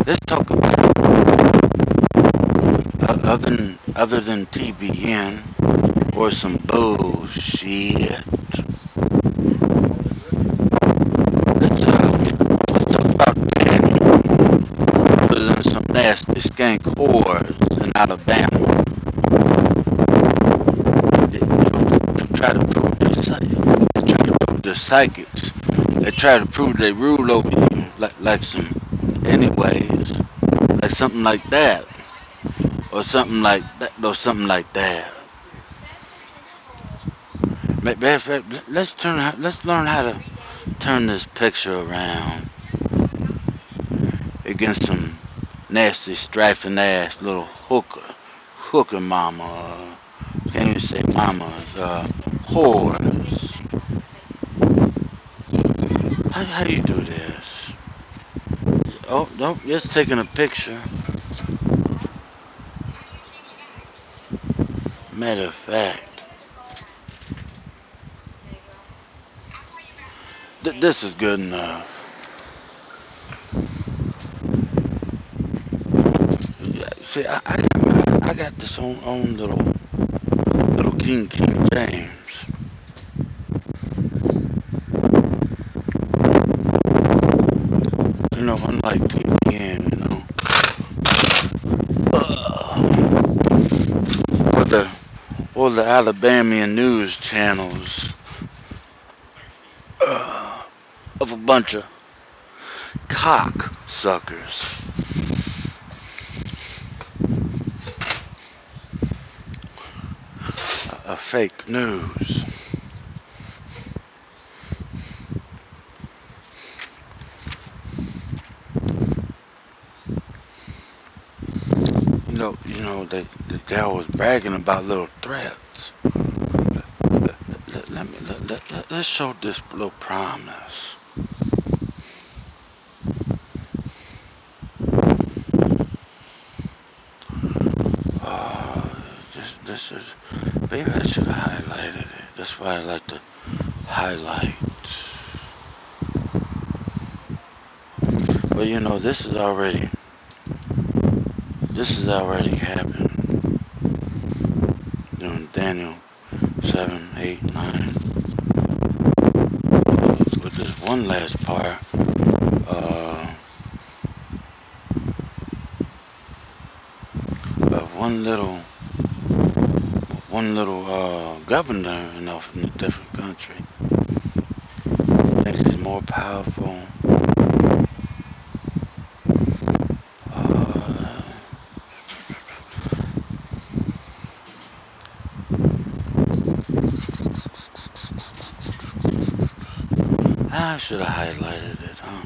let's talk about other than TBN or some bullshit. Let's talk about Daniel, other than some nasty skank whores in Alabama. They try to prove their they try to prove their psychics. They try to prove they rule over you like some anyways. Like something like that. Or something like that or something like that. Matter of fact, let's learn how to turn this picture around against some nasty striping ass little hooker mama. Can't even say mamas, whores. How do you do this? Oh, no, just taking a picture. Matter of fact, this is good enough. See, I got this on little King James. Unlike TBN, or the Alabamian news channels of a bunch of cock suckers. Fake news. They always bragging about little threats. Let's show this little promise. This is, maybe I should have highlighted it. That's why I like to highlight. But this is already happened. Daniel 7, 8, 9. With this one last part, of one little governor, from a different country. Thinks he's more powerful. I should have highlighted it, huh?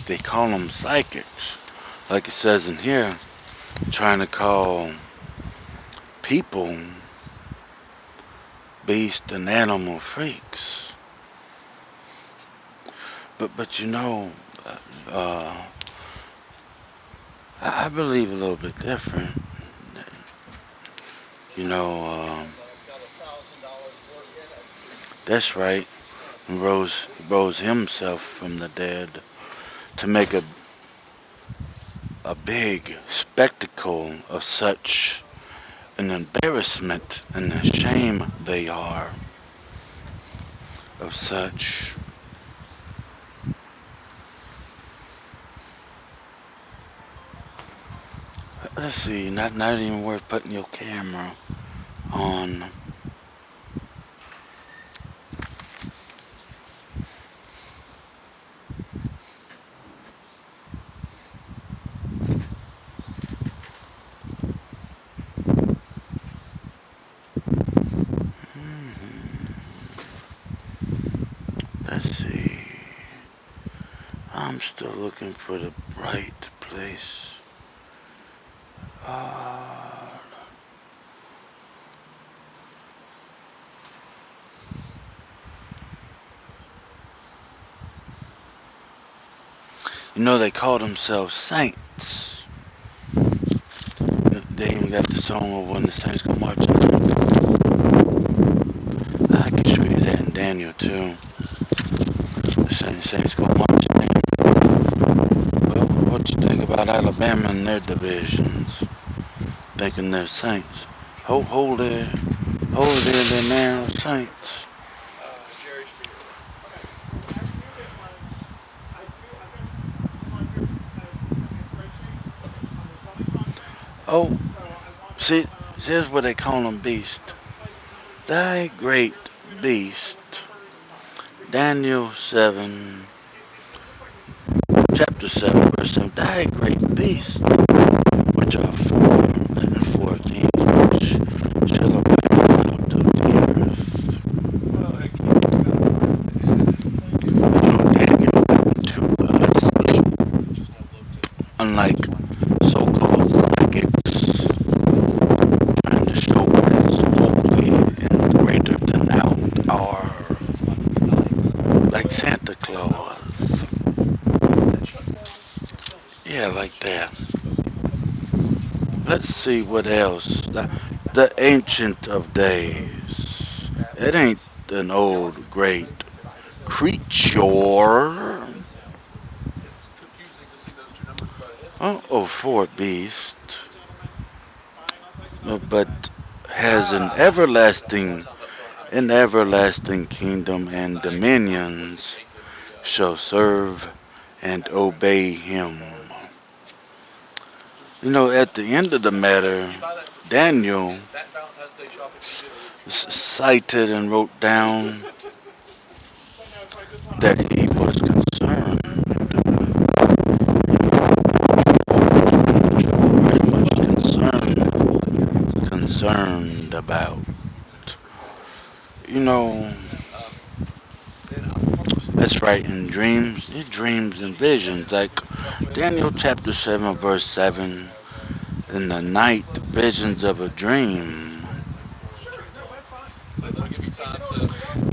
They call them psychics. Like it says in here, trying to call people beast and animal freaks. But I believe a little bit different. That's right. Rose himself from the dead to make a big spectacle of such an embarrassment and a shame they are of such. Let's see, not even worth putting your camera on. Let's see. I'm still looking for the right place. They call themselves saints. got the song of when the saints go marching in. I can show you that in Daniel too. The saints go marching in. Well, what you think about Alabama and their divisions? Thinking they're saints. Holy they now saints. Oh, see, here's what they call them beast. Thy great beast. Daniel 7, chapter 7, verse 7. Thy great beast, which are four kings, which shall abound out of the earth. Daniel happened to sleep, unlike so-called psychics trying to show as holy and greater than our, like Santa Claus. Yeah, like that. Let's see what else. The Ancient of Days. It ain't an old great creature. Four beast, but has an everlasting kingdom and dominions shall serve and obey him. At the end of the matter, Daniel cited and wrote down that he was concerned about. You know, that's right, in dreams, his dreams and visions, like Daniel chapter 7, verse 7, in the night visions of a dream,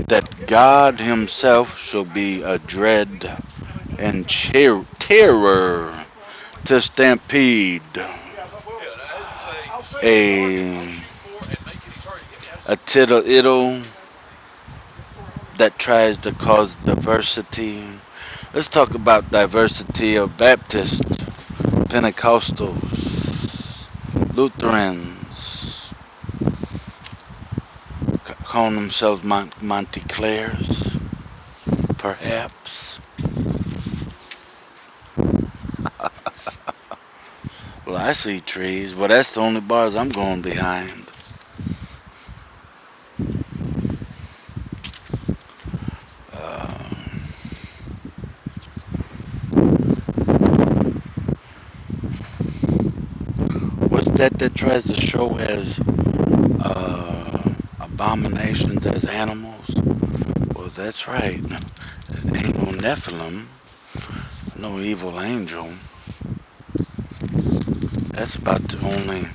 that God himself shall be a dread and terror to stampede a tittle-ittle that tries to cause diversity. Let's talk about diversity of Baptists, Pentecostals, Lutherans, calling themselves Montclairs, perhaps. Well, I see trees, but that's the only bars I'm going behind. What's that tries to show as abominations as animals? Well, that's right. It ain't no Nephilim, no evil angel. That's about the only,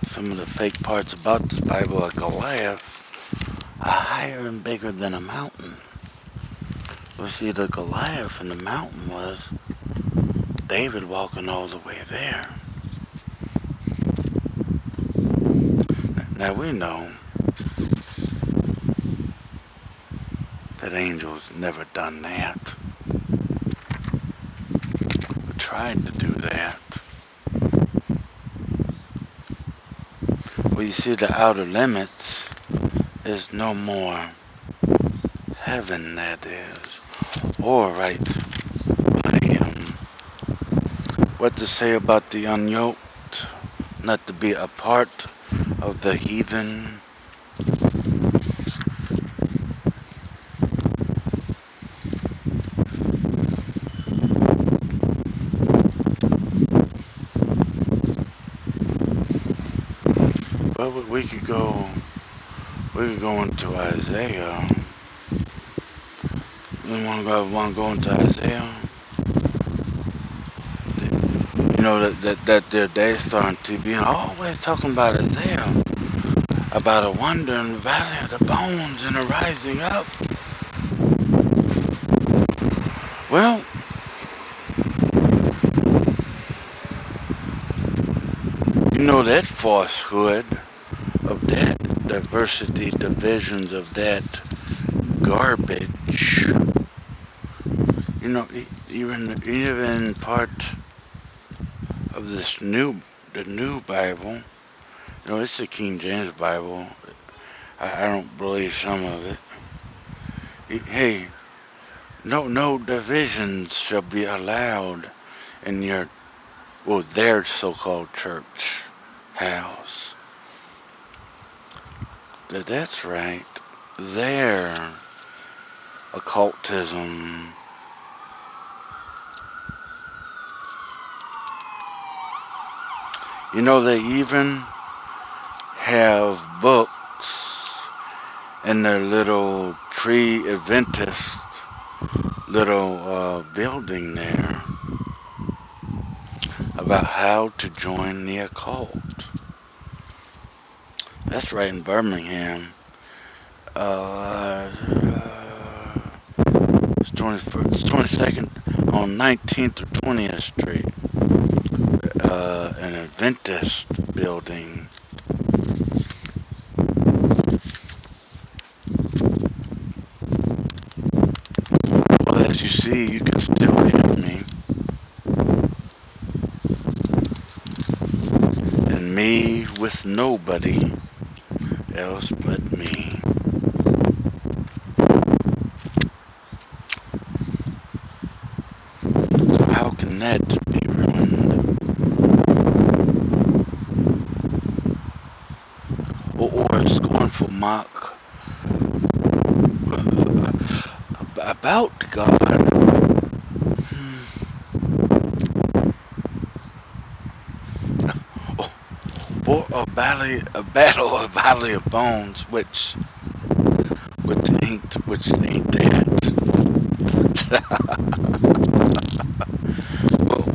some of the fake parts about this Bible. A Goliath are higher and bigger than a mountain. Well, see, the Goliath in the mountain was David walking all the way there. Now we know that angels never done that. We tried to do that. Well, you see, the outer limits is no more heaven, that is, or right by him. What to say about the unyoked, not to be a part of the heathen. Well, we could go into Isaiah. You want to go into Isaiah? You know that their day starting to be always talking about Isaiah, about a wonder in the valley of the bones and a rising up. Well, that falsehood of that diversity, divisions of that garbage. Even part of the new Bible. It's the King James Bible. I don't believe some of it. Hey, no divisions shall be allowed in their so-called church house. That's right. Their occultism. They even have books in their little pre-Adventist little building there about how to join the occult. That's right in Birmingham. It's 22nd on 19th or 20th Street. An Adventist building. Well, as you see, you can still hear me. And me with nobody else but me. So how can that be ruined? Or a scornful mock about God. Or a battle of Valley of Bones, which ain't that. Well,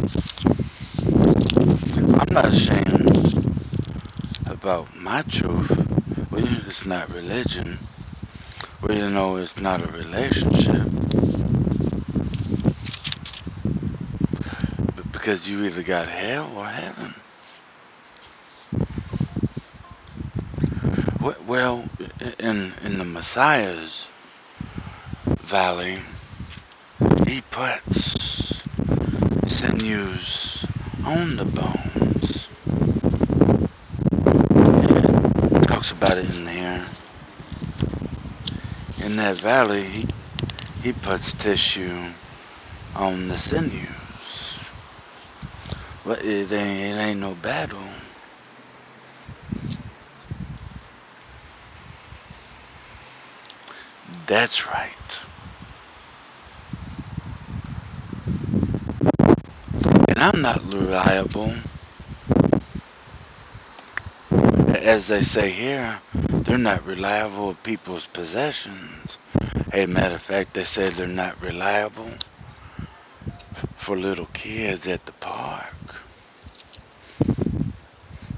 I'm not ashamed about my truth. Well, it's not religion. Well, it's not a relationship. Because you either got hell or heaven. Well, in the Messiah's valley, he puts sinews on the bones. And talks about it in there. In that valley, he puts tissue on the sinews. But it ain't no battle. That's right. And I'm not reliable. As they say here, they're not reliable with people's possessions. Hey, matter of fact, they say they're not reliable for little kids at the park.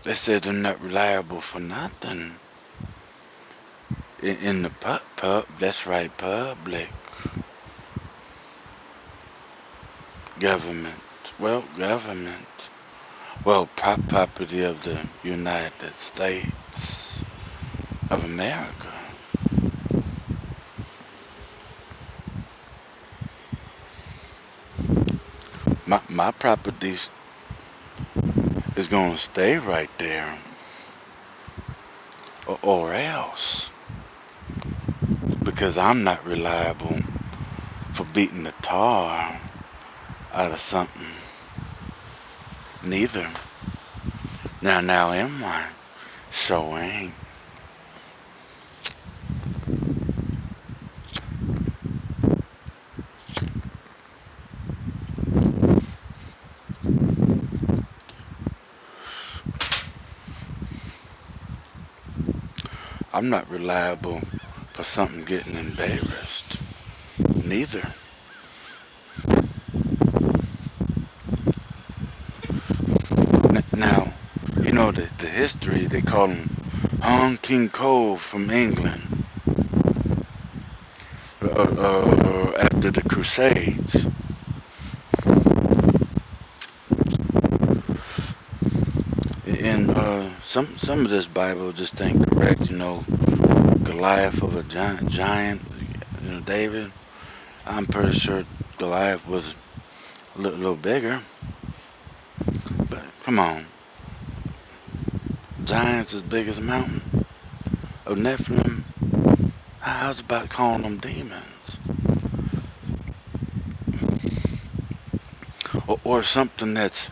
They say they're not reliable for nothing. In the pub, that's right, public. Government. Well, property of the United States of America. My property is gonna stay right there, or else, because I'm not reliable for beating the tar out of something. Neither. Now am I? So ain't. I'm not reliable for something getting embarrassed. Neither. Now, the history, they call him King Cole from England. After the Crusades. In some of this Bible just ain't correct. Goliath of a giant. David. I'm pretty sure Goliath was a little bigger. But come on, giants as big as a mountain. Of Nephilim. How's about calling them demons? Or something that's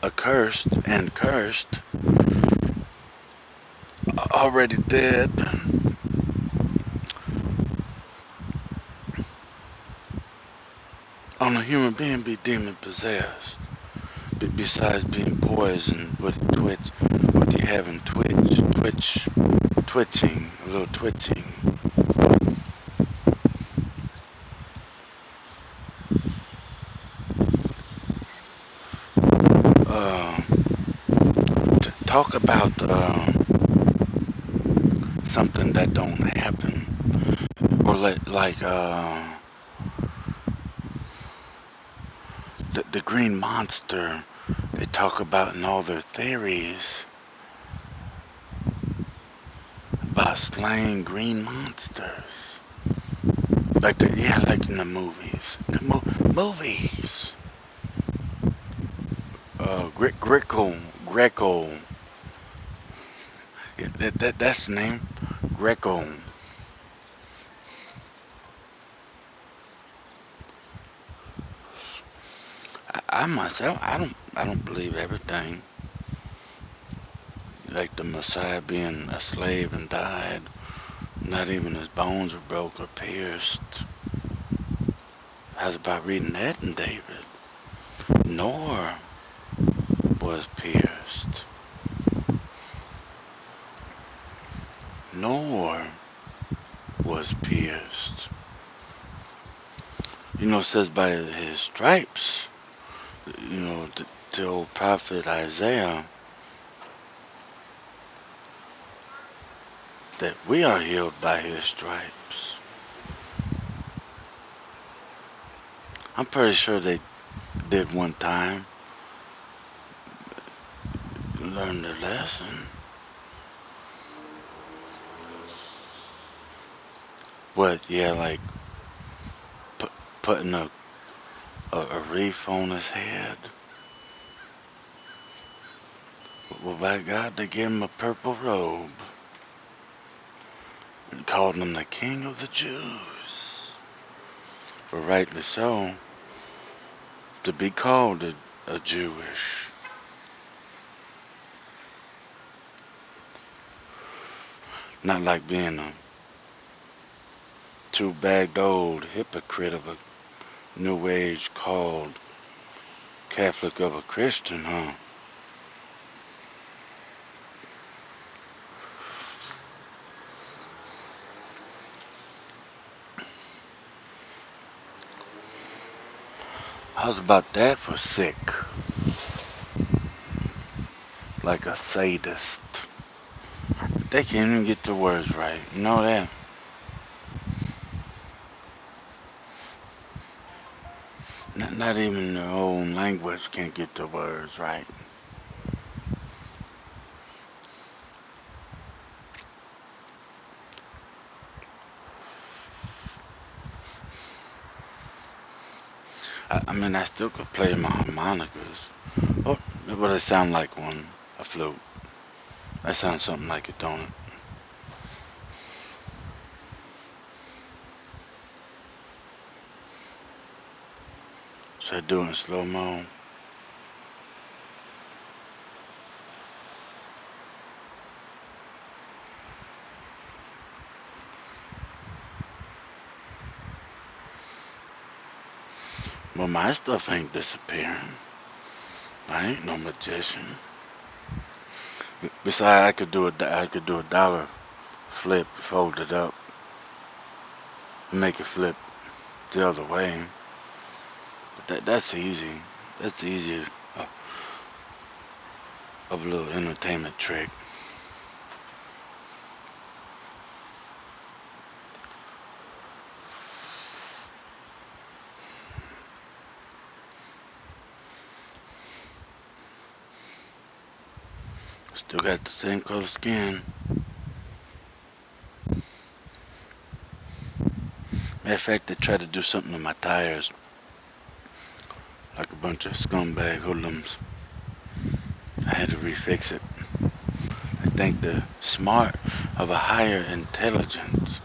accursed and cursed, already dead. On a human being be demon possessed. Besides being poisoned with what you having twitching, a little twitching. Uh, Talk about something that don't happen, or like the green monster they talk about in all their theories about slaying green monsters. Like in the movies. Movies. Greco. Yeah, that's the name. Greco. I myself, I don't believe everything. Like the Messiah being a slave and died. Not even his bones were broke or pierced. How's about reading that in David? Nor was pierced. Nor was pierced. It says by his stripes, the old prophet Isaiah, that we are healed by his stripes. I'm pretty sure they did one time learn their lesson. But yeah, like putting a wreath on his head. Well, by God, they gave him a purple robe and called him the King of the Jews. For rightly so, to be called a Jewish. Not like being a two-bagged old hypocrite of a new age called Catholic of a Christian, huh? How's about that for sick? Like a sadist. They can't even get the words right. You know that? Not even their own language can't get the words right. I mean, I still could play my harmonicas. Oh, what does it sound like one? A flute. That sounds something like it, don't it? Should I do it in slow-mo? Well, my stuff ain't disappearing. I ain't no magician. Besides, I could do a dollar flip, fold it up, make it flip the other way. But that's easy. That's easier of a little entertainment trick. Still got the same color skin. Matter of fact, they tried to do something to my tires. Like a bunch of scumbag hoodlums. I had to refix it. I think they're smart of a higher intelligence.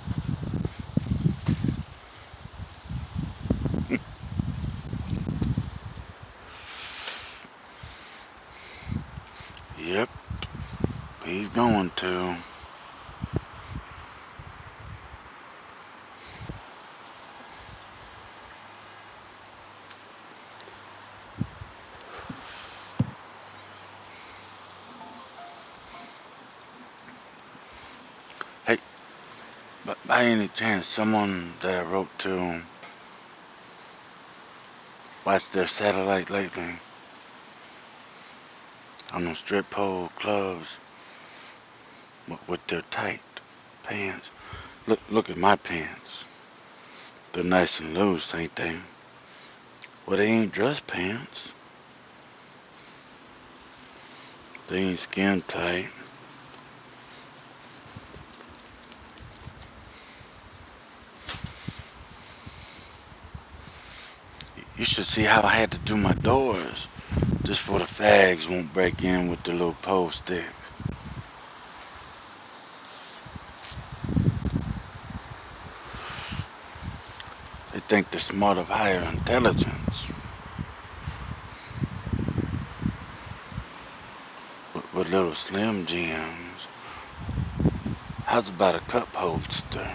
Yep, he's going to. Hey, but by any chance, someone that I wrote to watched their satellite lately on those strip pole clubs with their tight pants. Look at my pants. They're nice and loose, ain't they? Well, they ain't dress pants. They ain't skin tight. You should see how I had to do my doors just for the fags won't break in with the little pole stick. They think they're smart of higher intelligence. With little Slim Jims. How's about a cup holster?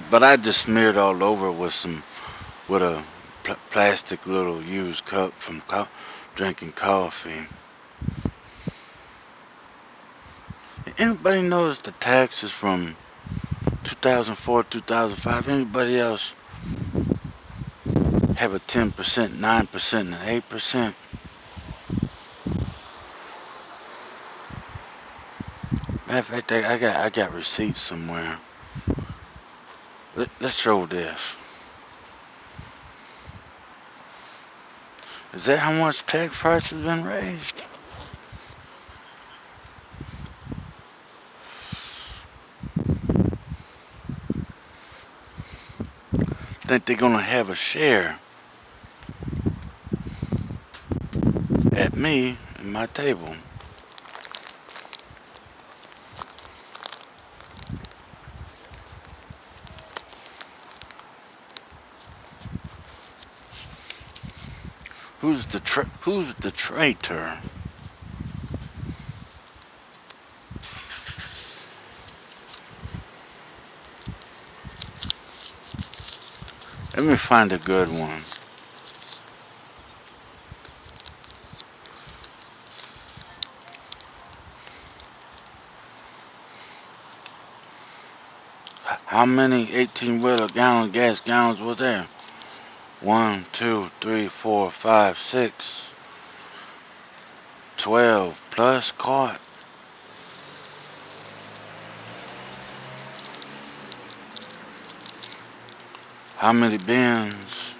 But I just smeared all over with a plastic little used cup from drinking coffee. Anybody knows the taxes from 2004, 2005? Anybody else have a 10%, 9%, and 8%? Matter of fact, I got receipts somewhere. Let's show this. Is that how much tax prices been raised? Think they're gonna have a share at me and my table. Who's the traitor? Let me find a good one. How many 18-wheeler gallon gas gallons were there? 1, 2, 3, 4, 5, 6, 12 plus cart. How many bins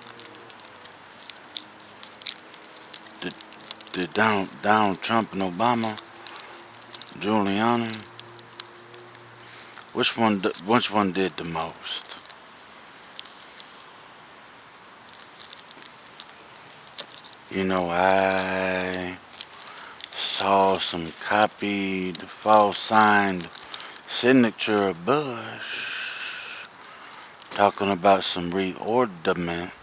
did Donald Trump and Obama, Giuliani? Which one did the most? You know, I saw some copied, false signed signature of Bush talking about some reordinance,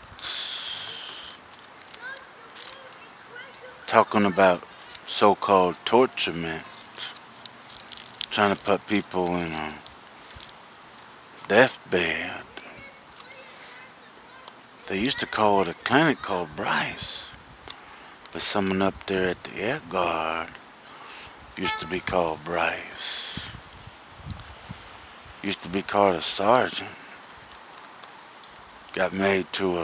talking about so-called torturement, trying to put people in a deathbed. They used to call it a clinic called Bryce, but someone up there at the Air Guard used to be called Bryce. Used to be called a sergeant. Got married to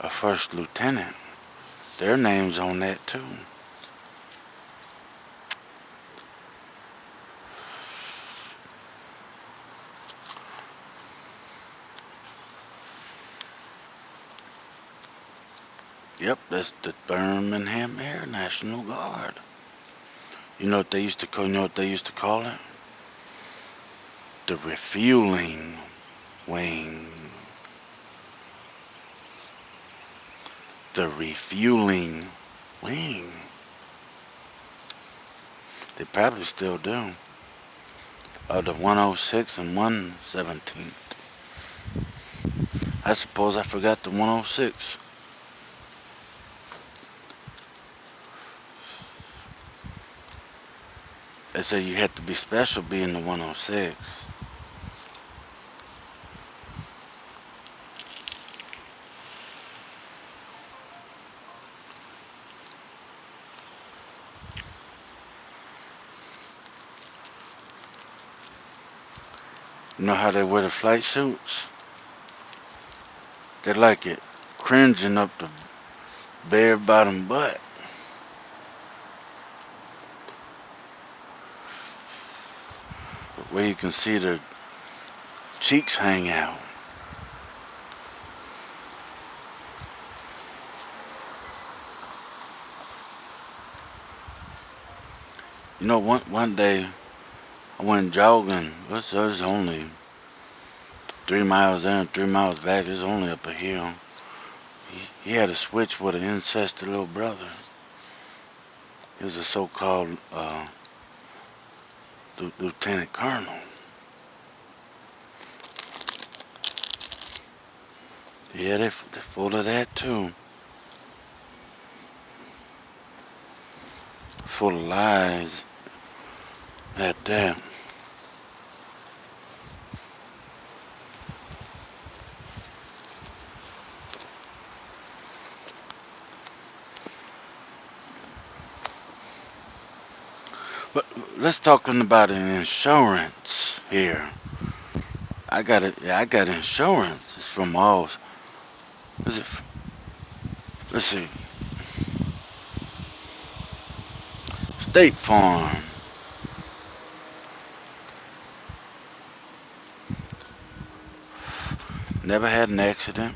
a first lieutenant. Their name's on that too. Yep, that's the Birmingham Air National Guard. You know what they used to call? You know what they used to call it? The refueling wing. The refueling wing. They probably still do. The 106 and 117. I suppose I forgot the 106. They said you had to be special being the 106. You know how they wear the flight suits? They like it cringing up the bare bottom butt. Where you can see their cheeks hang out. You know, one day I went jogging. It was only 3 miles in and 3 miles back. It was only up a hill. He had a switch with an incested little brother. He was a so-called lieutenant colonel. Yeah, they're full of that too. Full of lies at that. But let's talking about insurance here. I got it. Yeah, I got insurance. It's from all. Is it? Let's see. State Farm. Never had an accident.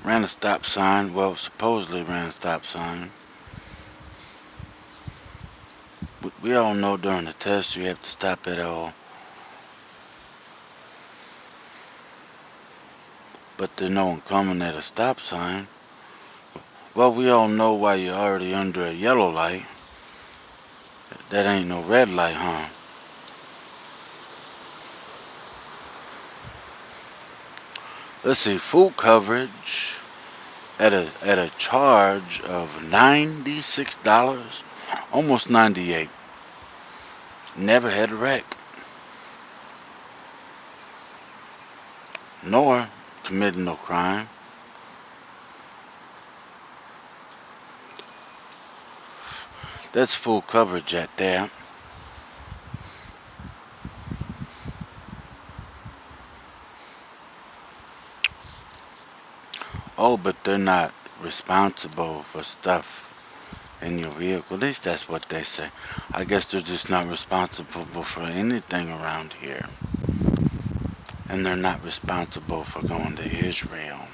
Ran a stop sign. Well, supposedly ran a stop sign. We all know during the test you have to stop at all. But there's no one coming at a stop sign. Well, we all know why you're already under a yellow light. That ain't no red light, huh? Let's see, full coverage at a charge of $96, almost 98. Never had a wreck, nor committed no crime. That's full coverage at that. Oh, but they're not responsible for stuff in your vehicle. At least that's what they say. I guess they're just not responsible for anything around here. And they're not responsible for going to Israel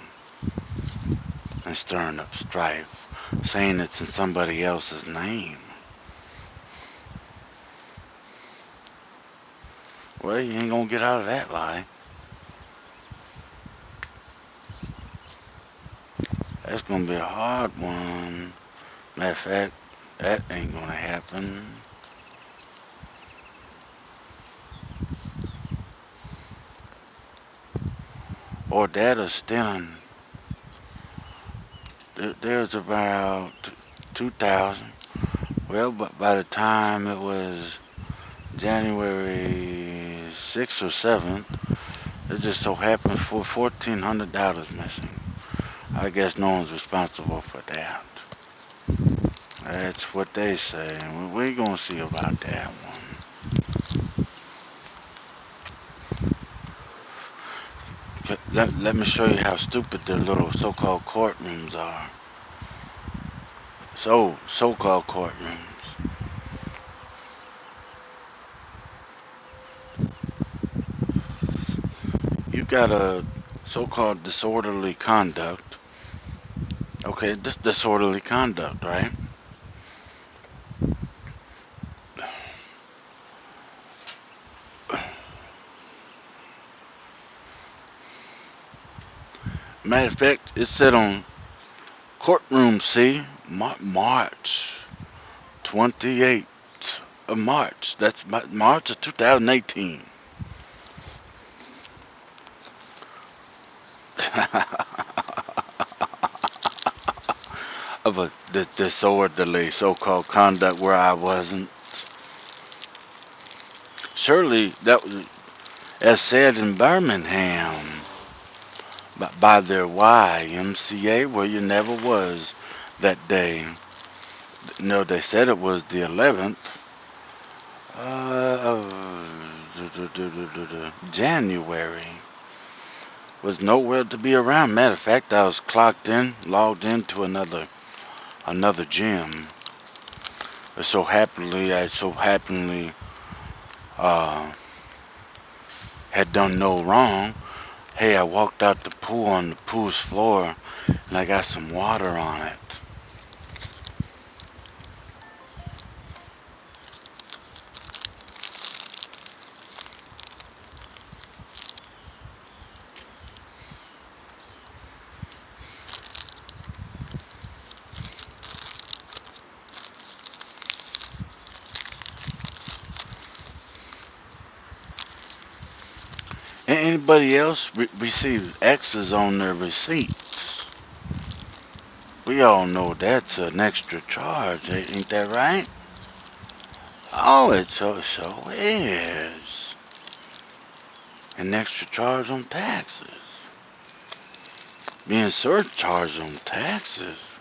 and stirring up strife, saying it's in somebody else's name. Well, you ain't gonna get out of that lie. That's gonna be a hard one. Matter of fact, that ain't gonna happen. Or that or stealing. There's about 2,000. Well, but by the time it was January 6th or 7th, it just so happened for $1,400 missing. I guess no one's responsible for that. That's what they say. We're gonna see about that one. Let me show you how stupid their little so-called courtrooms are. So-called courtrooms. You got a so-called disorderly conduct. Okay, this disorderly conduct, right? Matter of fact, it said on courtroom C, March 28th of March. That's March of 2018. Of a disorderly so-called conduct where I wasn't. Surely that was, as said in Birmingham, by their YMCA, where you never was that day. No, they said it was the 11th of January. Was nowhere to be around. Matter of fact, I was logged into another gym. I so happily uh, had done no wrong. Hey, I walked out the pool on the pool's floor, and I got some water on it. Anybody else receives X's on their receipts? We all know that's an extra charge, ain't that right? Oh, it so is. An extra charge on taxes. Being surcharged on taxes.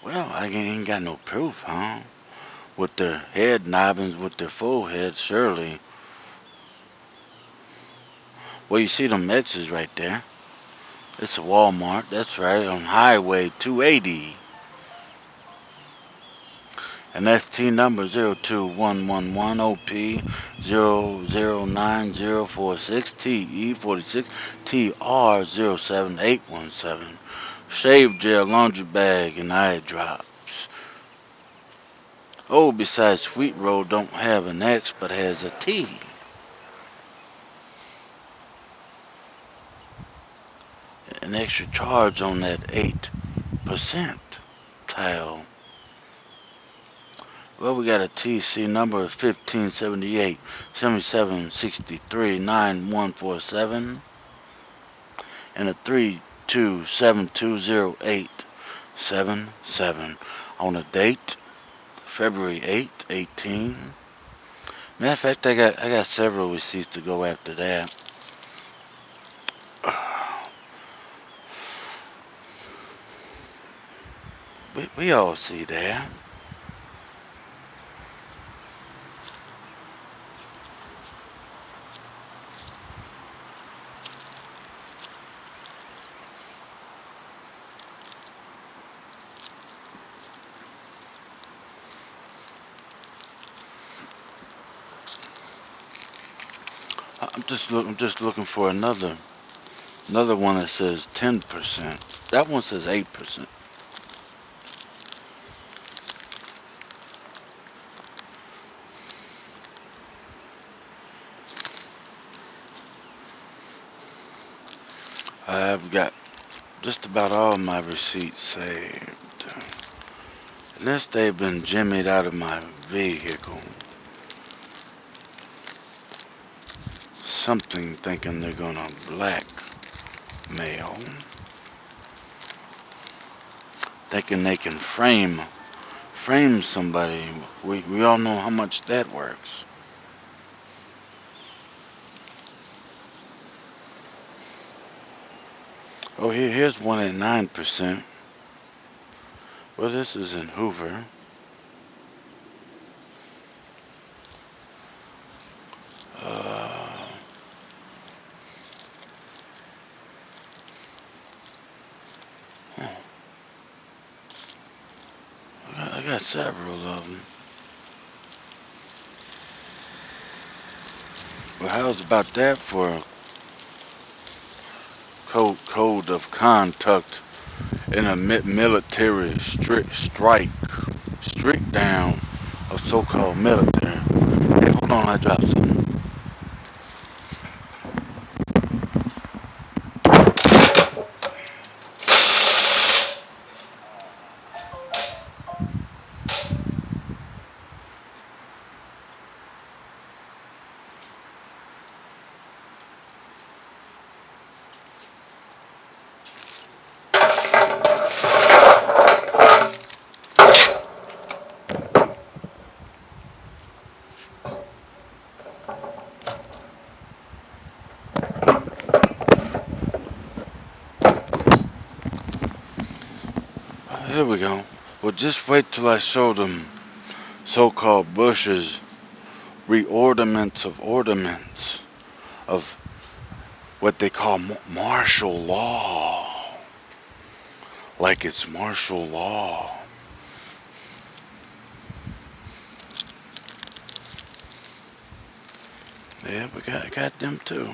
Well, I ain't got no proof, huh? With their head nobbins, with their full head, surely. Well, you see them X's right there. It's a Walmart, that's right, on Highway 280. And that's T number 02111OP009046 TE46TR07817. Shave gel, laundry bag, and eye drops. Oh, besides Sweet Roll don't have an X but has a T. An extra charge on that 8% tile. Well, we got a TC number of 1578 7763 9147 and a 32720877 on a date February 8th, 18. Matter of fact, I got several receipts to go after that. We all see that. I'm just looking for another one that says 10%. That one says 8%. I've got just about all my receipts saved. Unless they've been jimmied out of my vehicle. Something thinking they're gonna blackmail. Thinking they can frame somebody. We all know how much that works. Oh, here's one at 9%. Well, this is in Hoover. I got several of them. Well, how's about that for code of conduct in a military strict down of so-called military. Hey, hold on, I dropped something. Here we go. Well, just wait till I show them so-called Bush's reordinance of ordinance of what they call martial law. Like it's martial law. Yeah, we got them too.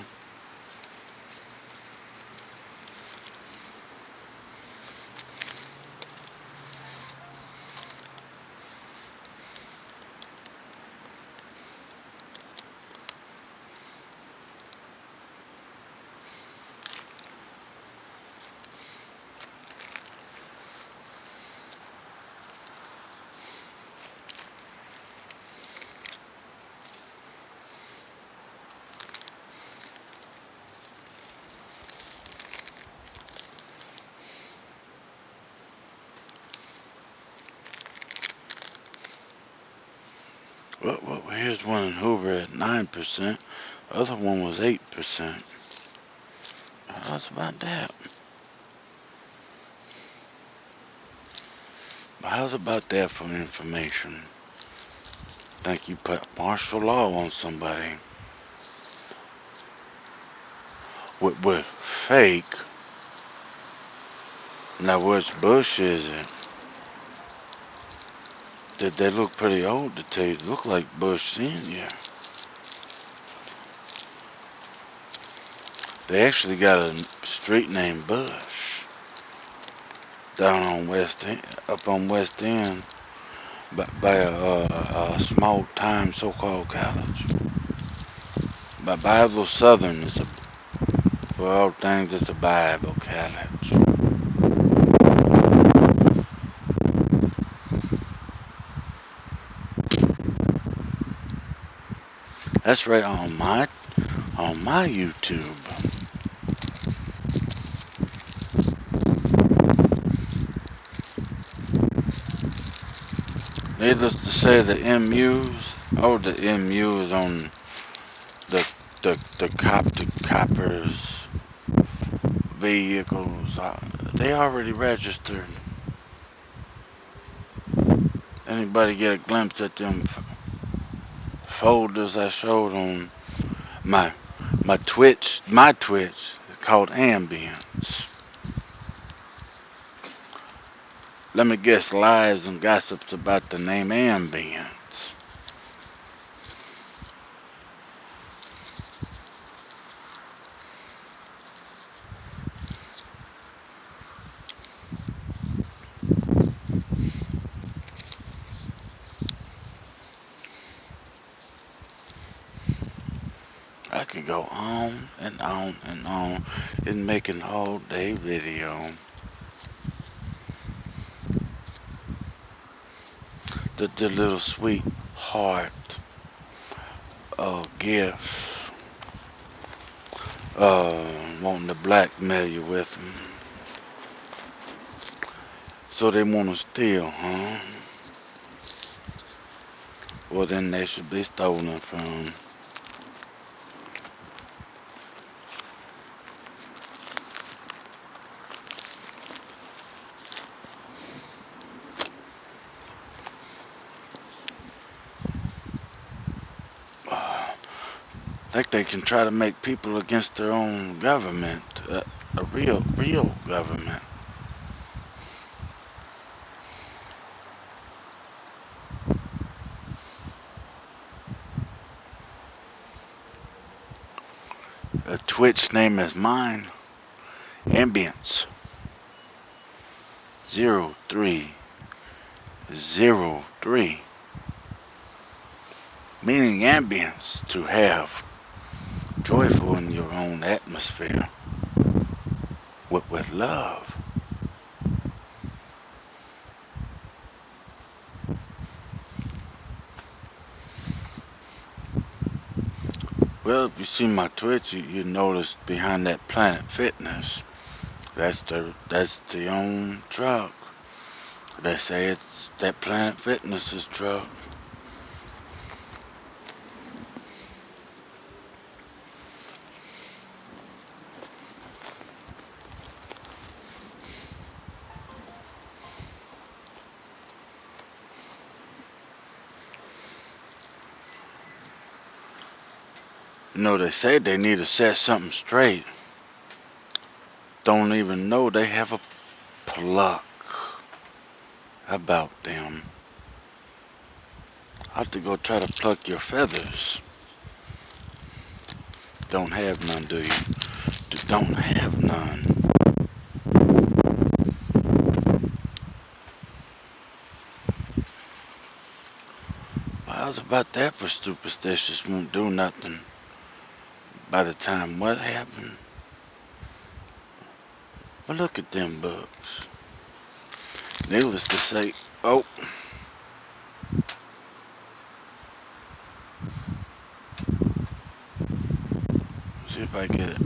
Well, here's one in Hoover at 9%. The other one was 8%. How's about that? How's about that for information? Think you put martial law on somebody with fake. Now, which Bush is it? They look pretty old to tell you. They look like Bush Senior. They actually got a street named Bush down on up on West End, by a small time so-called college. By Bible Southern, for all things, it's a Bible college. That's right on my YouTube. Needless to say, the MU is on the coppers vehicles. They already registered. Anybody get a glimpse at them folders I showed on my Twitch called Ambience. Let me guess, lies and gossips about the name Ambience. I could go on and on and on and make an all day video. The little sweet heart gifts, wanting to blackmail you with them. So they want to steal, huh? Well, then they should be stolen from. Think they can try to make people against their own government, a real government. A Twitch name is mine. Ambience 0303. Meaning ambience, to have joyful in your own atmosphere with love. Well, if you see my Twitch, you notice behind that Planet Fitness, that's the own truck. They say it's that Planet Fitness's truck. You know, they say they need to set something straight. Don't even know they have a pluck about them. I have to go try to pluck your feathers. Don't have none, do you? Don't have none. Well, how's about that for superstitious? Won't do nothing by the time what happened? Well, look at them bugs. Needless to say, oh. See if I get it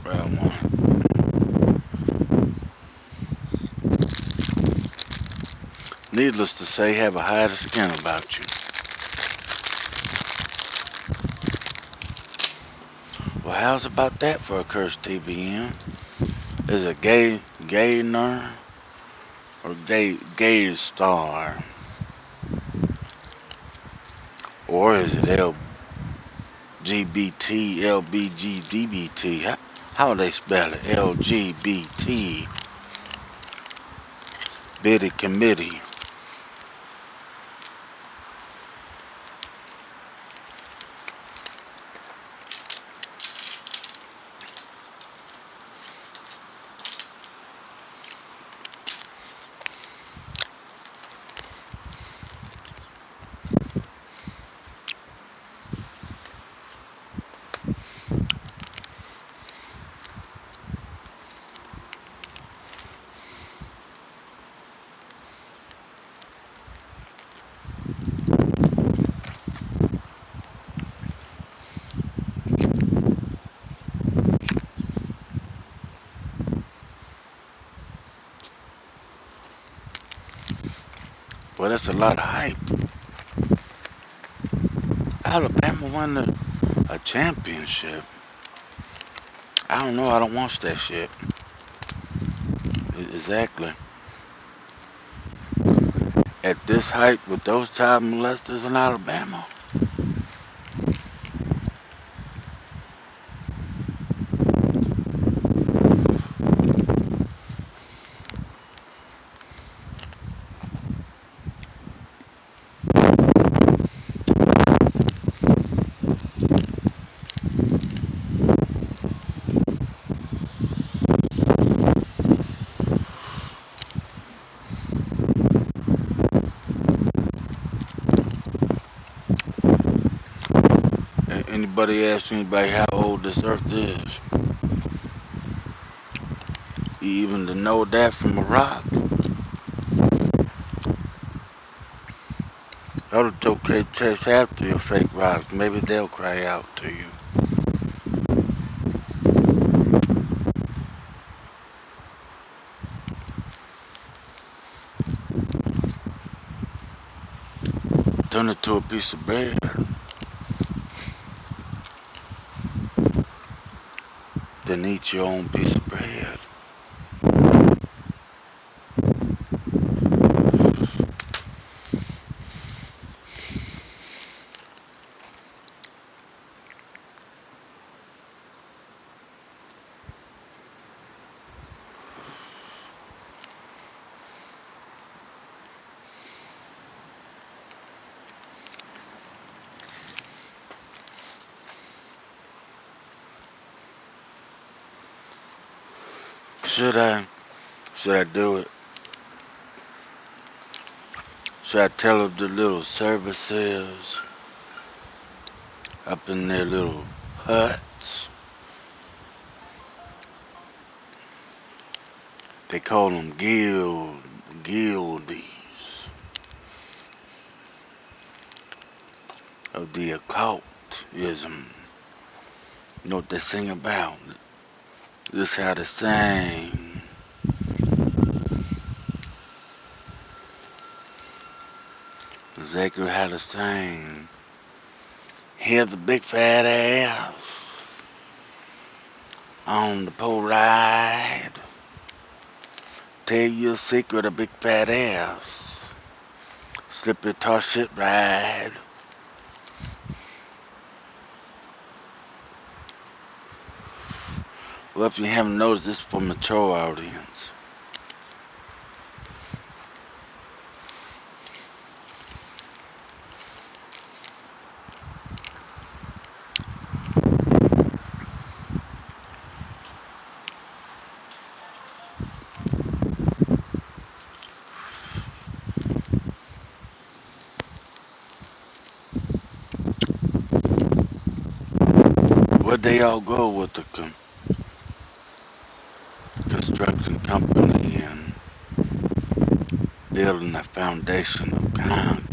where I want it. Needless to say, have a hide of skin about you. Well, how's about that for a cursed TBM? Is it Gaynor or Gay Star? Or is it LBGT? How do they spell it? LGBT. Biddy Committee. Well, that's a lot of hype. Alabama won a championship. I don't know. I don't watch that shit. Exactly. At this height with those child molesters in Alabama. Anybody ask anybody how old this earth is? Even to know that from a rock. It's okay to chase after your fake rocks. Maybe they'll cry out to you. Turn it to a piece of bread. Then eat your own piece of bread. Should I? Should I do it? Should I tell of the little services up in their little huts? They call them guildies of the occultism. You know what they sing about? This how they sing. Exactly how to sing. Here's a big fat ass on the pole ride. Tell you a secret, a big fat ass. Slip your tar shit ride. Well, if you haven't noticed, this is for mature audience. Where'd they all go with the construction company and building a foundation of concrete?